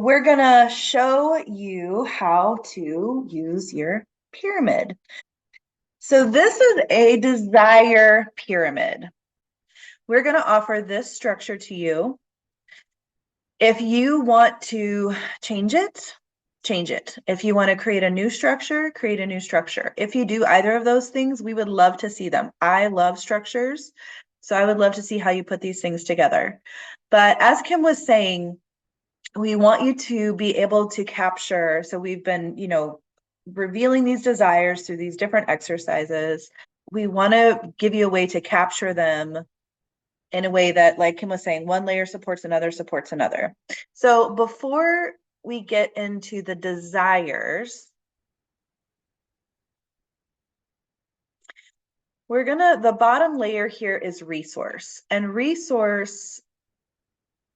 we're gonna show you how to use your pyramid. So this is a desire pyramid. We're gonna offer this structure to you. If you want to change it, change it. If you want to create a new structure, create a new structure. If you do either of those things, we would love to see them. I love structures, so I would love to see how you put these things together. But as Kim was saying, we want you to be able to capture. So we've been, revealing these desires through these different exercises. We want to give you a way to capture them in a way that, like Kim was saying, one layer supports another, supports another. So before we get into the desires, the bottom layer here is resource. And resource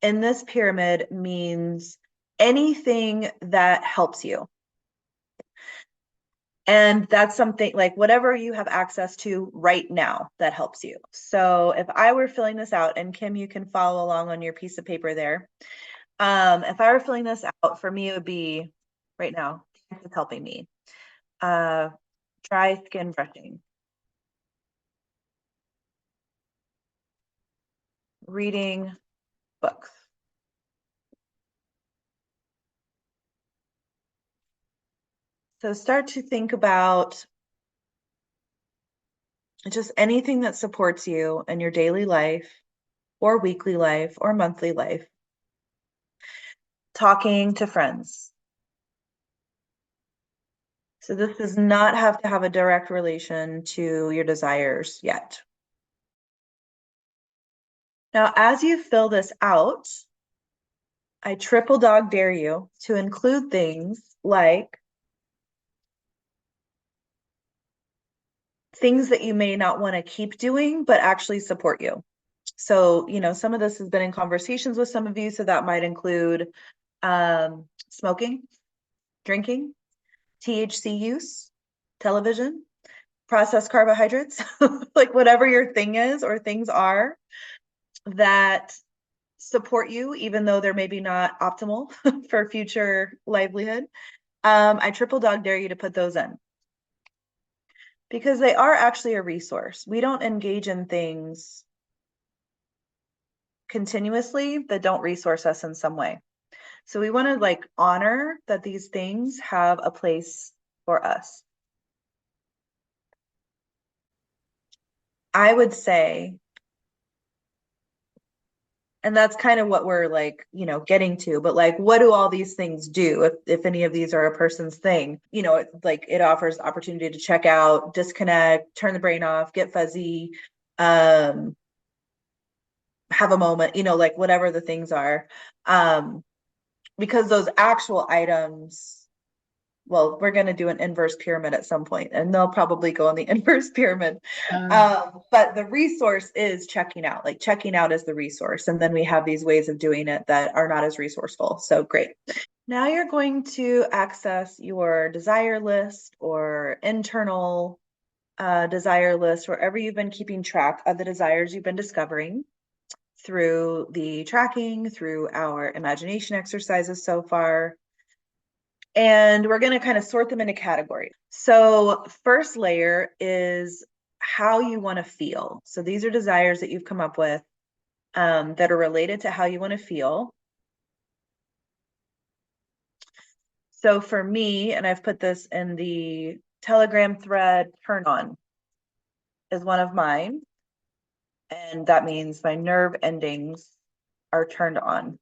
in this pyramid means anything that helps you. And that's something like whatever you have access to right now that helps you. So if I were filling this out, and Kim, you can follow along on your piece of paper there. If I were filling this out, for me, it would be right now, it's helping me. Dry skin brushing. Reading books. So start to think about just anything that supports you in your daily life or weekly life or monthly life. Talking to friends. So this does not have to have a direct relation to your desires yet. Now, as you fill this out, I triple dog dare you to include things like things that you may not want to keep doing, but actually support you. So, some of this has been in conversations with some of you. So that might include smoking, drinking, THC use, television, processed carbohydrates, like whatever your thing is or things are that support you, even though they're maybe not optimal for future livelihood. I triple dog dare you to put those in because they are actually a resource. We don't engage in things continuously that don't resource us in some way. So we want to honor that these things have a place for us. I would say, and that's kind of what we're getting to, but what do all these things do if any of these are a person's thing? It offers opportunity to check out, disconnect, turn the brain off, get fuzzy, have a moment, whatever the things are. Because those actual items, well, we're going to do an inverse pyramid at some point, and they'll probably go on the inverse pyramid. But the resource is checking out. Checking out is the resource. And then we have these ways of doing it that are not as resourceful. So great. Now you're going to access your desire list or internal desire list, wherever you've been keeping track of the desires you've been discovering through the tracking, through our imagination exercises so far. And we're going to kind of sort them into categories. So first layer is how you want to feel. So these are desires that you've come up with that are related to how you want to feel. So for me, and I've put this in the Telegram thread, turn on is one of mine. And that means my nerve endings are turned on.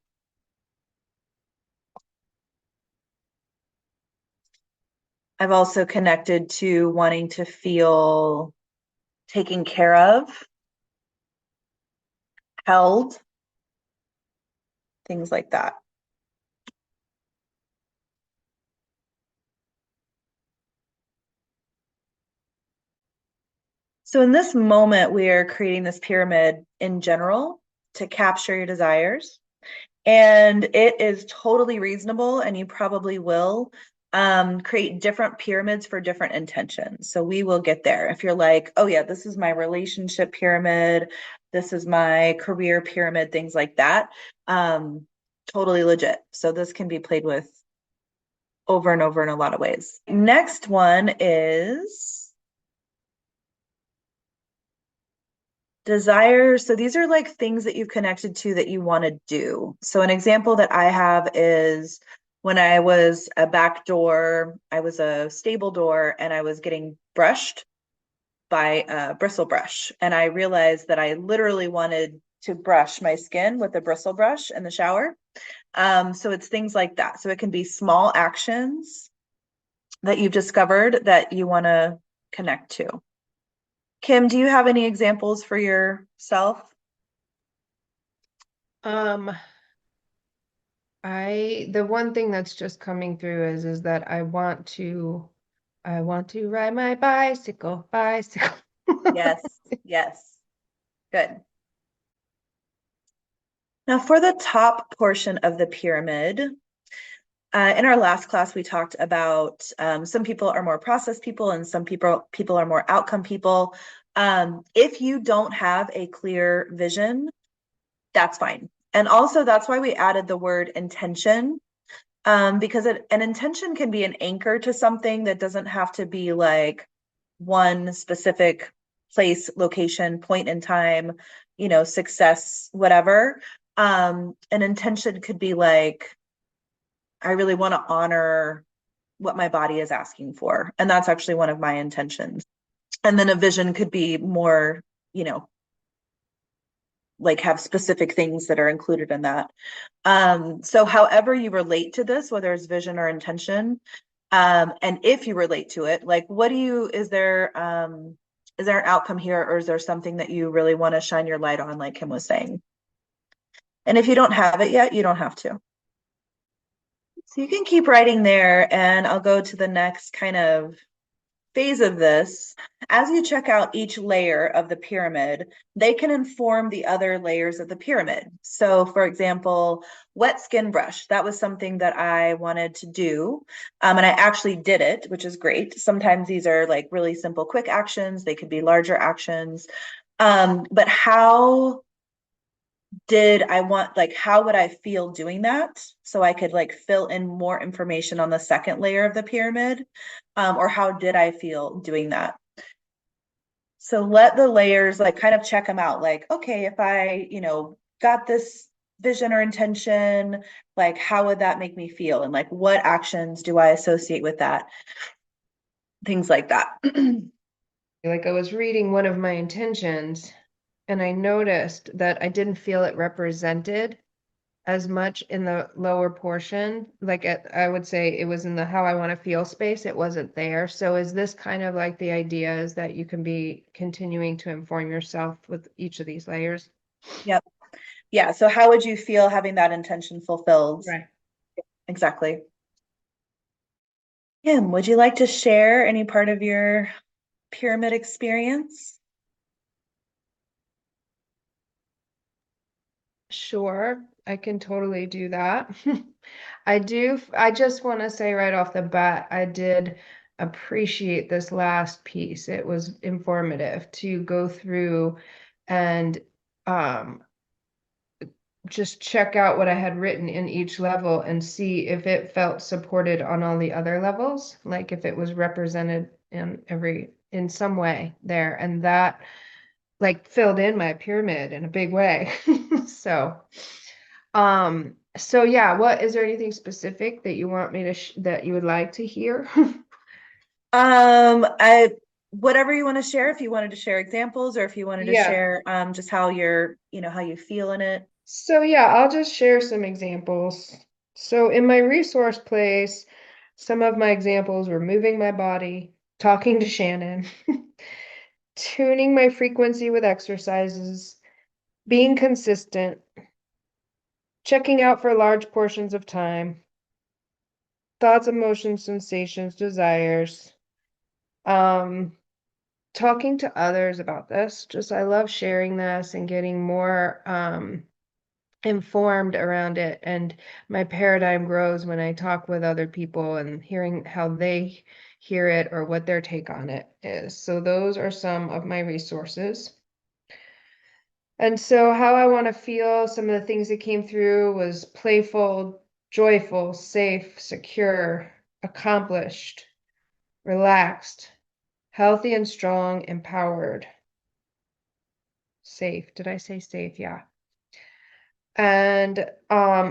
I've also connected to wanting to feel taken care of, held, things like that. So in this moment, we are creating this pyramid in general to capture your desires. And it is totally reasonable, and you probably will create different pyramids for different intentions. So we will get there. If you're like, oh yeah, this is my relationship pyramid, this is my career pyramid, things like that. totally legit. So this can be played with over and over in a lot of ways. Next one is desires. So these are like things that you've connected to that you want to do. So an example that I have is when I was a back door, I was a stable door and I was getting brushed by a bristle brush. And I realized that I literally wanted to brush my skin with a bristle brush in the shower. So it's things like that. So it can be small actions that you've discovered that you want to connect to. Kim, do you have any examples for yourself? Um, the one thing that's just coming through is that I want to ride my bicycle. Yes, yes, good. Now, for the top portion of the pyramid, in our last class, we talked about some people are more process people and some people are more outcome people. If you don't have a clear vision, that's fine. And also, that's why we added the word intention, because an intention can be an anchor to something that doesn't have to be like one specific place, location, point in time, success, whatever. An intention could be like, I really want to honor what my body is asking for. And that's actually one of my intentions. And then a vision could be more, you know, like have specific things that are included in that. So however you relate to this, whether it's vision or intention, and if you relate to it, like is there an outcome here, or is there something that you really want to shine your light on, like Kim was saying? And if you don't have it yet, you don't have to. So you can keep writing there, and I'll go to the next kind of phase of this. As you check out each layer of the pyramid, they can inform the other layers of the pyramid. So, for example, wet skin brush, that was something that I wanted to do. And I actually did it, which is great. Sometimes these are like really simple, quick actions, they could be larger actions. But how would I feel doing that? So I could like fill in more information on the second layer of the pyramid. Or how did I feel doing that? So let the layers like kind of check them out. Like, okay, if I, got this vision or intention, like how would that make me feel? And like what actions do I associate with that? Things like that. Like I was reading one of my intentions and I noticed that I didn't feel it represented as much in the lower portion. I would say it was in the how I want to feel space. It wasn't there. So is this kind of like the idea is that you can be continuing to inform yourself with each of these layers? Yep. Yeah. So how would you feel having that intention fulfilled? Right. Exactly. Kim, would you like to share any part of your pyramid experience? Sure, I can totally do that. I just want to say right off the bat, I did appreciate this last piece. It was informative to go through and um, just check out what I had written in each level and see if it felt supported on all the other levels, like if it was represented in some way there. And that like filled in my pyramid in a big way. So yeah, what is there anything specific that you want me to that you would like to hear? I whatever you want to share, if you wanted to share examples or if you wanted to Yeah. share just how how you feel in it. So yeah, I'll just share some examples. So in my resource place, some of my examples were moving my body, talking to Shannon, tuning my frequency with exercises, being consistent, checking out for large portions of time, thoughts, emotions, sensations, desires. Um, Talking to others about this. Just I love sharing this and getting more informed around it. And my paradigm grows when I talk with other people and hearing how they hear it or what their take on it is. So those are some of my resources. And so, how I want to feel, some of the things that came through was playful, joyful, safe, secure, accomplished, relaxed, healthy and strong, empowered, safe. Did I say safe? Yeah. And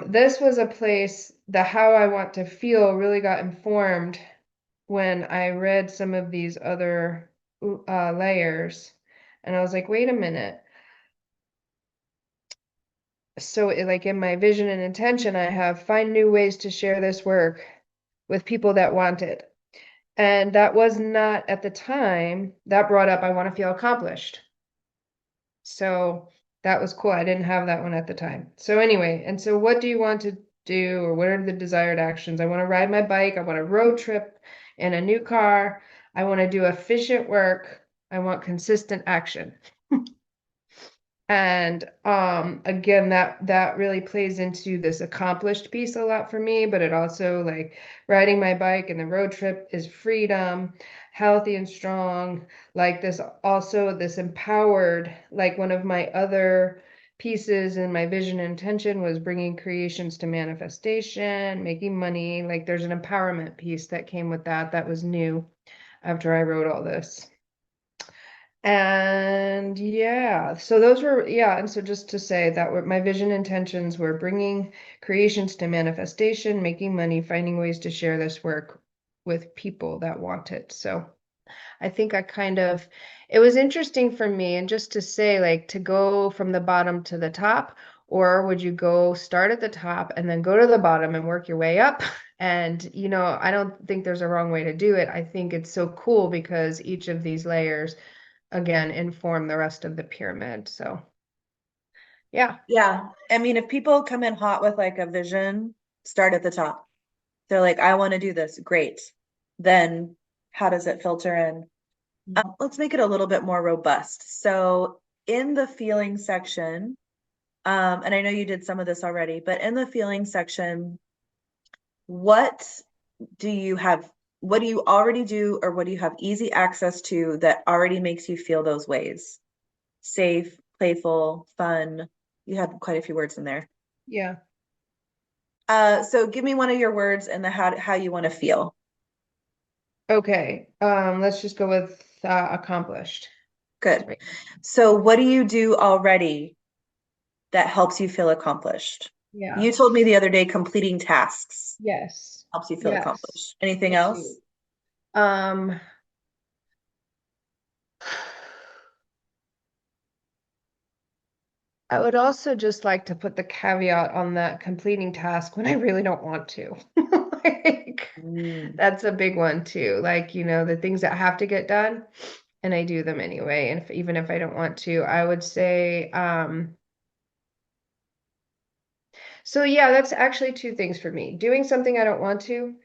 this was a place that how I want to feel really got informed when I read some of these other layers. And I was like, wait a minute. So like in my vision and intention, I have find new ways to share this work with people that want it. And that was not at the time that brought up, I want to feel accomplished. So that was cool. I didn't have that one at the time. So anyway, and so what do you want to do, or what are the desired actions? I want to ride my bike. I want a road trip in a new car. I want to do efficient work. I want consistent action. And again, that really plays into this accomplished piece a lot for me, but it also like riding my bike and the road trip is freedom, healthy and strong, like this also this empowered, like one of my other pieces in my vision and intention was bringing creations to manifestation, making money, like there's an empowerment piece that came with that that was new after I wrote all this. And yeah, so those were, yeah. And so just to say that were my vision intentions were bringing creations to manifestation, making money, finding ways to share this work with people that want it. So I think I kind of, it was interesting for me. And just to say, like, to go from the bottom to the top, or would you go start at the top and then go to the bottom and work your way up? And, I don't think there's a wrong way to do it. I think it's so cool because each of these layers again inform the rest of the pyramid. So yeah. Yeah. I mean, if people come in hot with like a vision, start at the top. They're like, I want to do this. Great. Then how does it filter in? Let's make it a little bit more robust. So in the feeling section, and I know you did some of this already, but in the feeling section, what do you have? What do you already do, or what do you have easy access to that already makes you feel those ways? Safe, playful, fun. You had quite a few words in there. Yeah. So give me one of your words and the how you want to feel. Okay. Let's just go with accomplished. Good. Right. So what do you do already that helps you feel accomplished? Yeah. You told me the other day completing tasks Yes. helps you feel Yes. accomplished. Anything I else? do. Um, I would also just like to put the caveat on that completing task when I really don't want to. Like, Mm, that's a big one too. Like, the things that have to get done, and I do them anyway. And even if I don't want to, I would say, so yeah, that's actually two things for me. Doing something I don't want to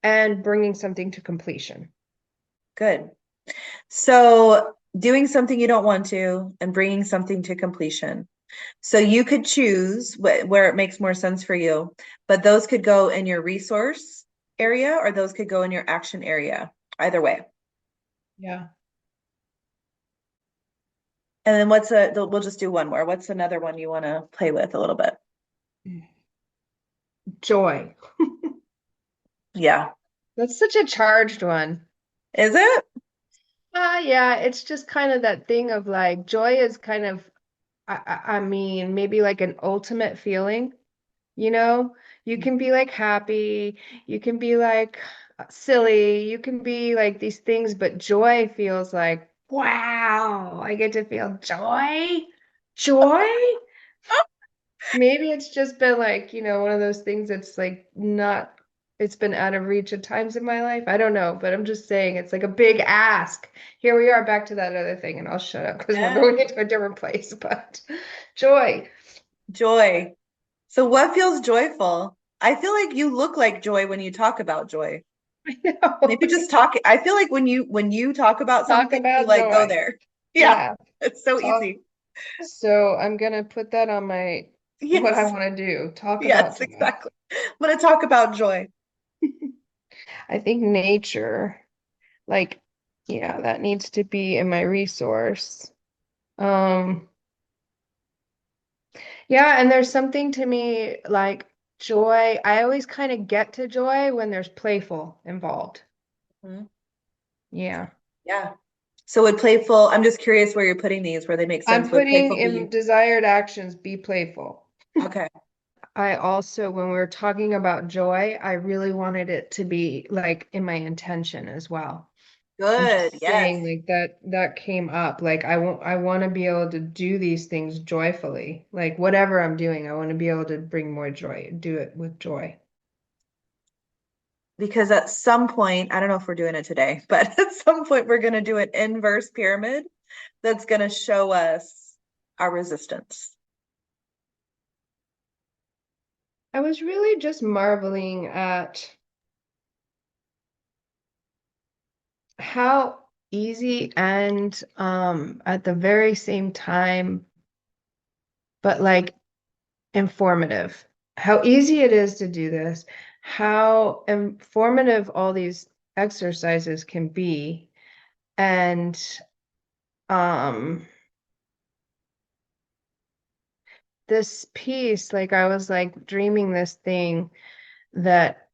and bringing something to completion. good. So doing something you don't want to and bringing something to completion. So you could choose where it makes more sense for you, but those could go in your resource area or those could go in your action area, either way. Yeah. And then we'll just do one more. What's another one you want to play with a little bit? Joy. Yeah. That's such a charged one. Is it? Yeah, it's just kind of that thing of like joy is kind of, I mean, maybe like an ultimate feeling, you know? You can be like happy, you can be like silly, you can be like these things, but joy feels like, wow, I get to feel joy. Joy? Maybe it's just been like, one of those things that's like not, it's been out of reach at times in my life. I don't know, but I'm just saying it's like a big ask. Here we are back to that other thing, and I'll shut up because we're Yeah. going into a different place. But joy. Joy. So what feels joyful? I feel like you look like joy when you talk about joy. I know. Maybe just talk. I feel like when you talk about Talk something, you about like go joy. there. Yeah, Yeah. it's so Talk. easy. So I'm gonna put that on my what I Yes. want to do. Talk about Yes, joy. exactly. I'm going to talk about joy. I think nature, like, yeah, that needs to be in my resource. Um, Yeah, and there's something to me like joy. I always kind of get to joy when there's playful involved. Mhm. Yeah. Yeah. So would playful, I'm just curious where you're putting these, where they make I'm sense. Would putting playful in be desired actions, be playful. okay? I also, when we were talking about joy, I really wanted it to be like in my intention as well. I'm Good. just Yes. saying like that came up. Like I want to be able to do these things joyfully. Like whatever I'm doing, I want to be able to bring more joy, do it with joy. Because at some point, I don't know if we're doing it today, but at some point we're going to do an inverse pyramid that's going to show us our resistance. I was really just marveling at how easy and at the very same time, but like informative. How easy it is to do this, how informative all these exercises can be, and um this piece, like I was like dreaming this thing that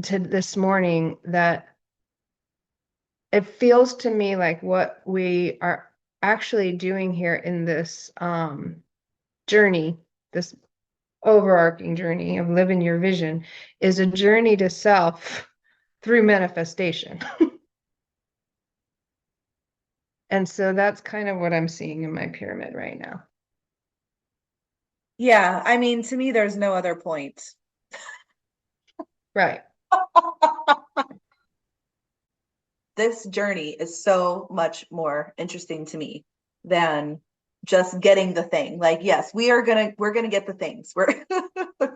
to this morning that it feels to me like what we are actually doing here in this journey, this overarching journey of living your vision, is a journey to self through manifestation. And so that's kind of what I'm seeing in my pyramid right now. Yeah. I mean, to me, there's no other point. Right. This journey is so much more interesting to me than just getting the thing. Like, yes, we're gonna get the things.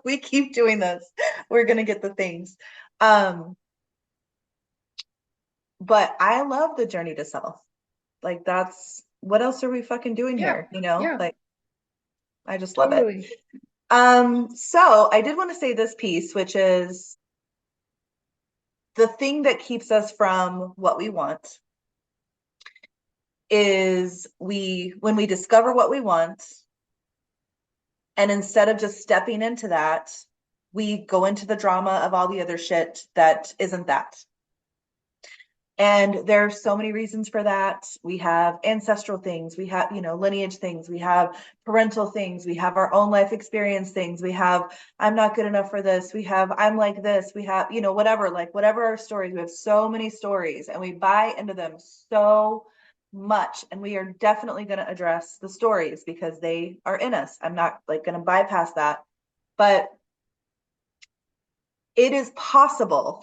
We keep doing this. We're gonna get the things. Um, but I love the journey to self. Like that's what else are we fucking doing Yeah. here? You know, Yeah. like I just love it. Totally. So I did want to say this piece, which is the thing that keeps us from what we want is when we discover what we want, and instead of just stepping into that, we go into the drama of all the other shit that isn't that. And there are so many reasons for that. We have ancestral things, we have, lineage things, we have parental things, we have our own life experience things, we have, I'm not good enough for this, we have, I'm like this, we have, whatever, like whatever our stories, we have so many stories and we buy into them so much. And we are definitely going to address the stories because they are in us. I'm not like going to bypass that. But it is possible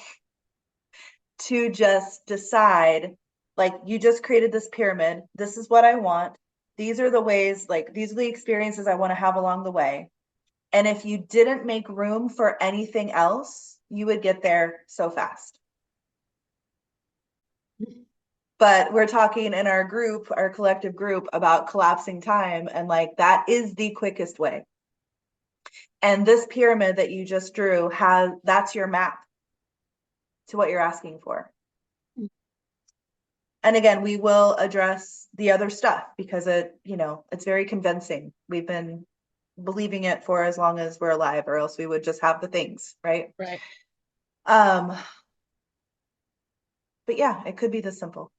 to just decide, like, you just created this pyramid. This is what I want. These are the ways, like, these are the experiences I want to have along the way. And if you didn't make room for anything else, you would get there so fast. But we're talking in our group, our collective group, about collapsing time. And like, that is the quickest way. And this pyramid that you just drew that's your map to what you're asking for. And again, we will address the other stuff because it's very convincing. We've been believing it for as long as we're alive, or else we would just have the things, right? Right. Um, but yeah, it could be this simple.